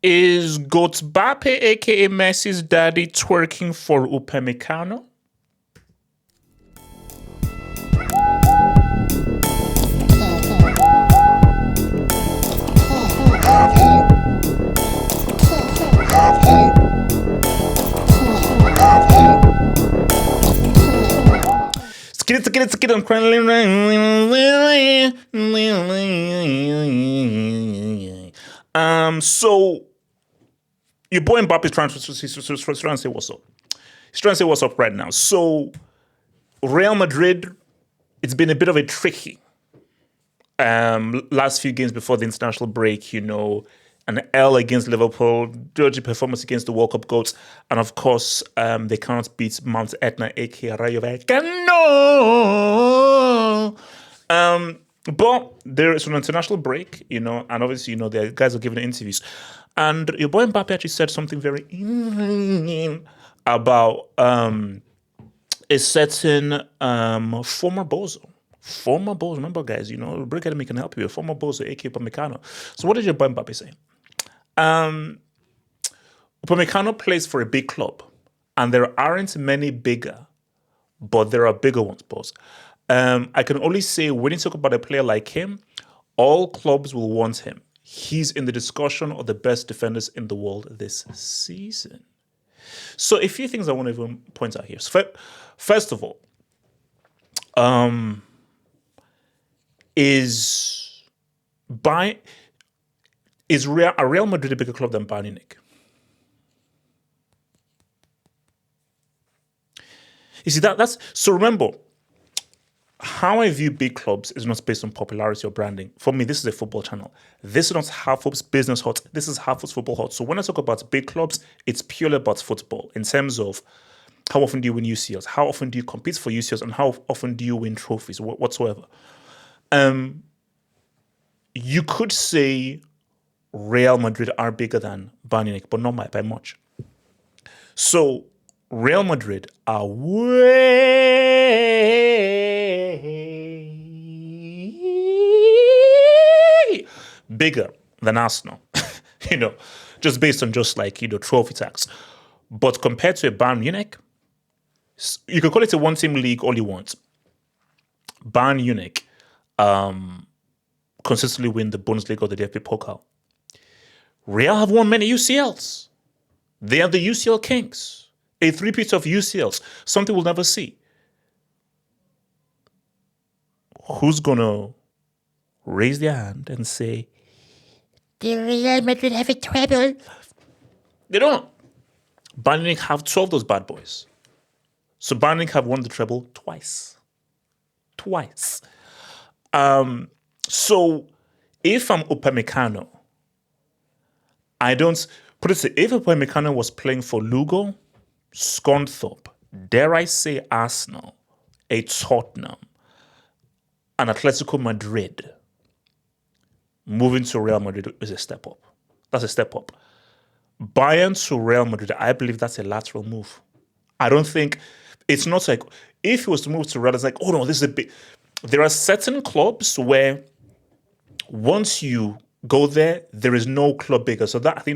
Is Mbappe, aka Messi's daddy, twerking for Upamecano? So your boy Mbappe is trying to say what's up. He's trying to say what's up right now. So Real Madrid, it's been a bit of a tricky last few games before the international break, an L against Liverpool, dodgy performance against the World Cup goats, and of course, they cannot beat Mount Etna, aka Rayo Vallecano. But there is an international break, and obviously, the guys are giving interviews. And your boy Mbappe actually said something very about a certain former Bozo. Former Bozo, remember guys, Break Academy can help you. Former Bozo, aka Upamecano. So what did your boy Mbappe say? Upamecano plays for a big club, and there aren't many bigger, but there are bigger ones, boss. I can only say when you talk about a player like him, all clubs will want him. He's in the discussion of the best defenders in the world this season. So a few things I want to even point out here. So first of all, is Real Madrid a bigger club than Bayern Munich? You see, that's so remember, how I view big clubs is not based on popularity or branding. For me, this is a football channel. This is not Halfop's business hot. This is Halfop's football hot. So when I talk about big clubs, it's purely about football in terms of how often do you win UCLs, how often do you compete for UCLs, and how often do you win trophies whatsoever. You could say Real Madrid are bigger than Bayern Munich, but not by much. So Real Madrid are way bigger than Arsenal, just based on trophy tax. But compared to a Bayern Munich, you can call it a one-team league all you want. Bayern Munich consistently win the Bundesliga or the DFB Pokal. Real have won many UCLs. They are the UCL kings. A three-peat of UCLs, something we'll never see. Who's going to raise their hand and say, the Real Madrid have a treble? They don't. Bayern Munich have 12 of those bad boys. So Bayern Munich have won the treble twice. So if I'm Upamecano, I don't put it. If Upamecano was playing for Lugo, Scunthorpe, dare I say Arsenal, a Tottenham, an Atletico Madrid, moving to Real Madrid is a step up. That's a step up. Bayern to Real Madrid, I believe that's a lateral move. I don't think it's not like if he was to move to Real, it's like, oh no, this is a big. There are certain clubs where once you go there, there is no club bigger. So that's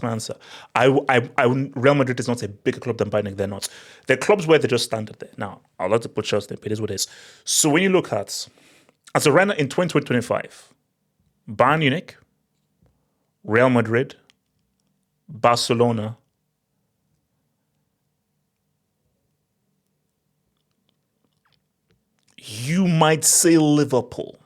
my answer. Real Madrid is not a bigger club than Bayern Munich. They're not. They're clubs where they just standard there. Now, I'll let the put Chelsea, it is what it is. So when you look at, as a runner in 2025, Bayern Munich, Real Madrid, Barcelona, you might say Liverpool.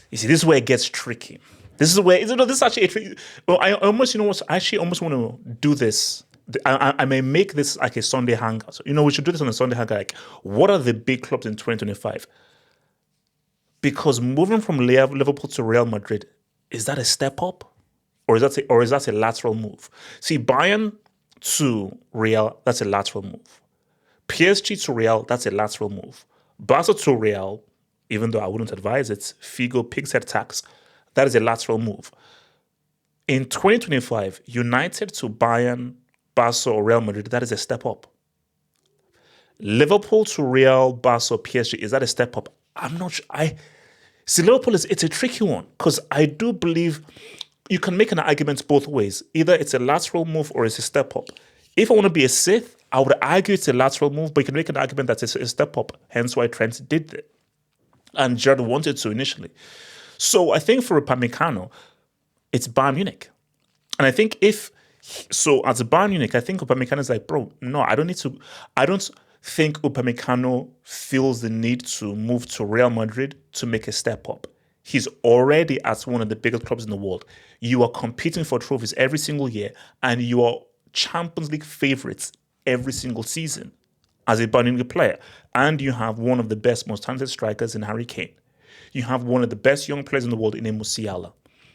You see, this is where it gets tricky. This is where, this is actually a tricky. Well, I almost, I actually almost want to do this. I may make this like a Sunday hangout. We should do this on a Sunday hangout. Like, what are the big clubs in 2025? Because moving from Liverpool to Real Madrid, is that a step up? Or is that a lateral move? See, Bayern to Real, that's a lateral move. PSG to Real, that's a lateral move. Barca to Real, even though I wouldn't advise it, Figo, pig's head tax, that is a lateral move. In 2025, United to Bayern, Barca or Real Madrid, that is a step up. Liverpool to Real, Barca, PSG, is that a step up? I'm not sure. See, Liverpool it's a tricky one because I do believe you can make an argument both ways. Either it's a lateral move or it's a step up. If I want to be a Sith, I would argue it's a lateral move, but you can make an argument that it's a step up, hence why Trent did it. And Gerrard wanted to initially. So I think for Upamecano, it's Bayern Munich. And I think as a Bayern Munich, I think Upamecano is like, bro, no, I don't think Upamecano feels the need to move to Real Madrid to make a step up. He's already at one of the biggest clubs in the world. You are competing for trophies every single year, and you are Champions League favorites every single season as a Bayern Munich player. And you have one of the best, most talented strikers in Harry Kane. You have one of the best young players in the world in Musiala.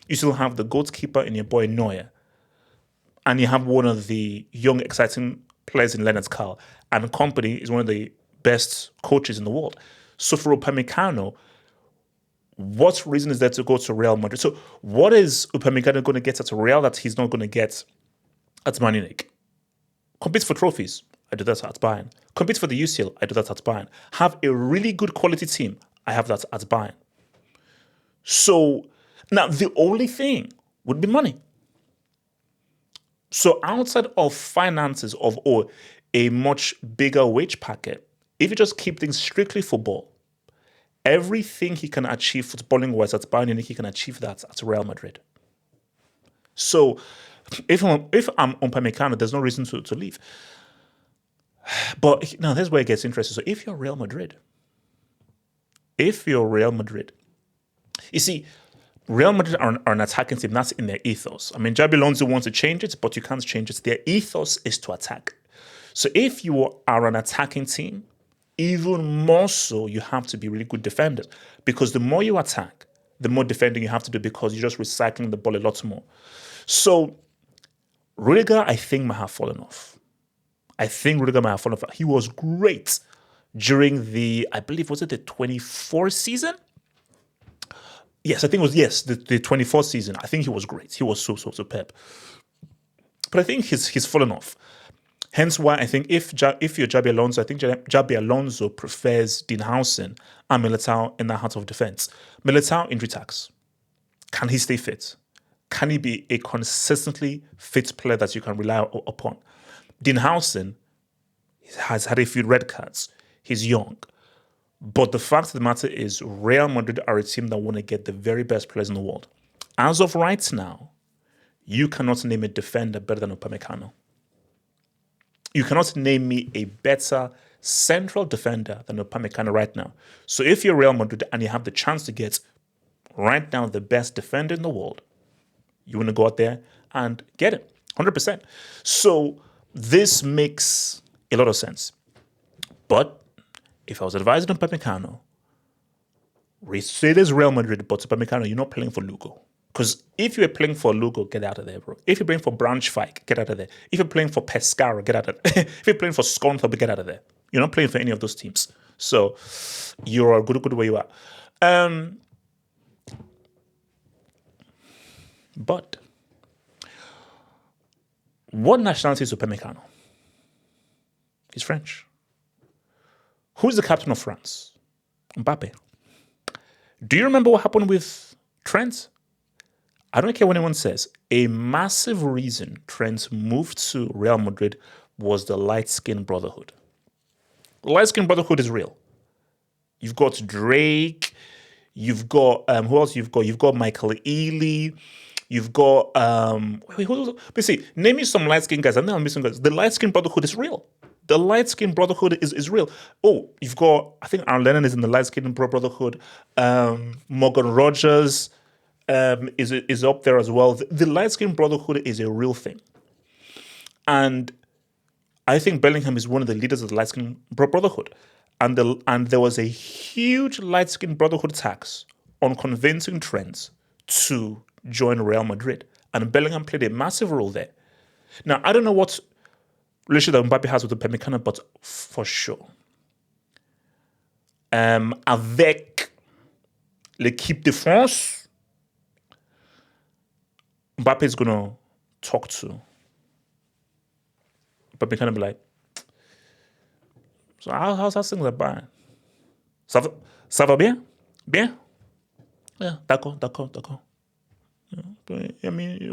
You still have the goalkeeper in your boy Neuer. And you have one of the young, exciting players in Leonard Carl. And Kompany is one of the best coaches in the world. So for Upamecano, what reason is there to go to Real Madrid? So what is Upamecano going to get at Real that he's not going to get at Man Munich? Compete for trophies. I do that at Bayern. Compete for the UCL. I do that at Bayern. Have a really good quality team. I have that at Bayern. So now the only thing would be money. So outside of finances of a much bigger wage packet, if you just keep things strictly football, everything he can achieve footballing wise at Bayern Munich, he can achieve that at Real Madrid. So if I'm Upamecano, there's no reason to leave. But now this is where it gets interesting. So if you're Real Madrid, you see, Real Madrid are an attacking team. That's in their ethos. I mean, Xabi Alonso wants to change it, but you can't change it. Their ethos is to attack. So if you are an attacking team, even more so, you have to be really good defenders. Because the more you attack, the more defending you have to do because you're just recycling the ball a lot more. So Rudiger, I think, might have fallen off. He was great during I believe, was it the 24 season? Yes, I think it was, the 24 season. I think he was great. He was so superb. But I think he's fallen off. Hence why I think if you're Xabi Alonso, I think Xabi Alonso prefers Dinhausen and Militao in that heart of defense. Militao, injury tax. Can he stay fit? Can he be a consistently fit player that you can rely upon? Dinhausen has had a few red cards. He's young. But the fact of the matter is Real Madrid are a team that want to get the very best players in the world. As of right now, you cannot name a defender better than Upamecano. You cannot name me a better central defender than Upamecano right now. So if you're Real Madrid and you have the chance to get right now the best defender in the world, you want to go out there and get him, 100%. So this makes a lot of sense. But if I was advising Upamecano, say there's Real Madrid, but Upamecano, you're not playing for Lugo. Because if you're playing for Lugo, get out of there, bro. If you're playing for Braunschweig, get out of there. If you're playing for Pescara, get out of there. If you're playing for Scunthorpe, get out of there. You're not playing for any of those teams. So you're a good where you are. But what nationality is Upamecano? He's French. Who's the captain of France? Mbappe. Do you remember what happened with Trent? I don't care what anyone says. A massive reason Trent moved to Real Madrid was the light-skinned brotherhood. Light-skinned brotherhood is real. You've got Drake. You've got who else? You've got Michael Ealy. You've got but see, name me some light-skinned guys. I'm missing guys. The light-skinned brotherhood is real. The light-skinned brotherhood is real. Oh, you've got, I think Aaron Lennon is in the light-skinned brotherhood. Morgan Rogers is up there as well. The light-skinned brotherhood is a real thing. And I think Bellingham is one of the leaders of the light-skinned brotherhood. And there was a huge light-skinned brotherhood tax on convincing Trent to join Real Madrid. And Bellingham played a massive role there. Now, I don't know what relationship that Mbappe has with the Upamecano, but for sure. Avec l'équipe de France, Mbappe is going to talk to Upamecano, be like, so how's things at Bayern? Ça va bien? Bien? Yeah, d'accord. I mean, do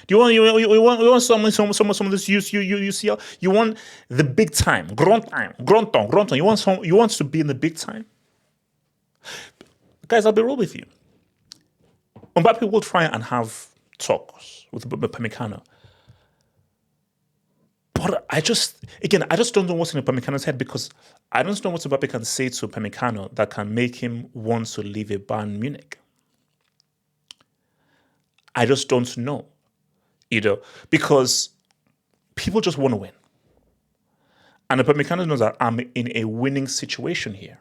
you want some of this UCL? You want the big time, grand time. You want to be in the big time, guys. I'll be real with you. Mbappe will try and have talks with Upamecano, but I just don't know what's in Upamecano's head, because I don't know what Mbappe can say to Upamecano that can make him want to leave a Bayern Munich. I just don't know, because people just want to win. And Upamecano knows that I'm in a winning situation here.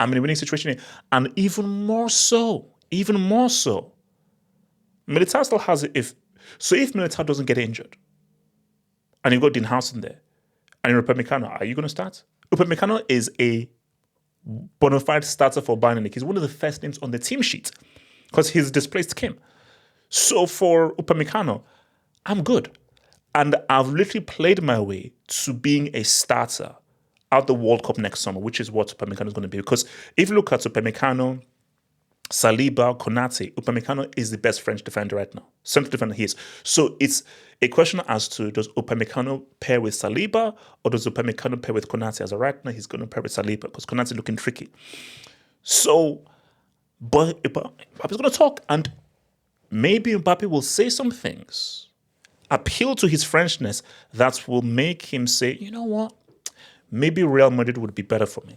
And even more so, Militao still has it. If Militao doesn't get injured, and you've got Dean Howson there, and you're Upamecano, are you going to start? Upamecano is a bona fide starter for Bayern Munich. He's one of the first names on the team sheet because he's displaced Kim. So for Upamecano, I'm good. And I've literally played my way to being a starter at the World Cup next summer, which is what Upamecano is going to be. Because if you look at Upamecano, Saliba, Konate, Upamecano is the best French defender right now. Central defender he is. So it's a question as to, does Upamecano pair with Saliba or does Upamecano pair with Konate? As of right now, he's going to pair with Saliba because Konate is looking tricky. So, but Mbappe's going to talk, and maybe Mbappe will say some things, appeal to his Frenchness, that will make him say, you know what, maybe Real Madrid would be better for me.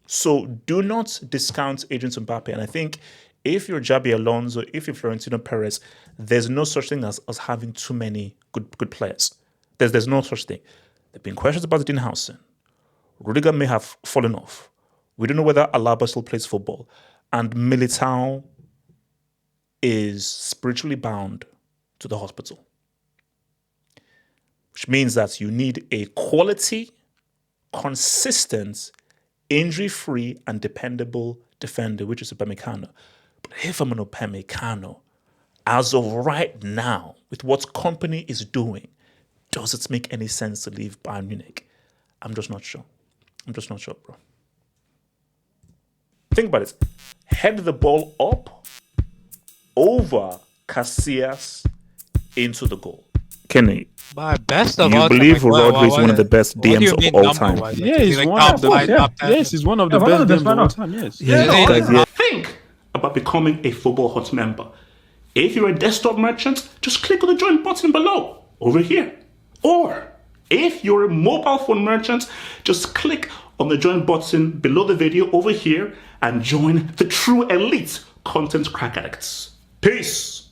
So do not discount Agent Mbappe. And I think if you're Xabi Alonso, if you're Florentino Perez, there's no such thing as us having too many good players. There's no such thing. There have been questions about Dean Howson. Rudiger may have fallen off. We don't know whether Alaba still plays football. And Militao is spiritually bound to the hospital, which means that you need a quality, consistent, injury-free and dependable defender, which is Upamecano. But if I'm an Upamecano, as of right now, with what Kompany is doing, does it make any sense to leave Bayern Munich? I'm just not sure. Bro. Think about it. Head the ball up over Casillas into the goal. Kenny, But best of all, you believe Rodri is one of the best DMs of all time? Yeah, he's one of the best. Yes, he's one of the best DMs of all time. Yes. Think about becoming a Football Hut member. If you're a desktop merchant, just click on the join button below, over here. Or if you're a mobile phone merchant, just click on the join button below the video over here and join the true elite content crack addicts. Peace.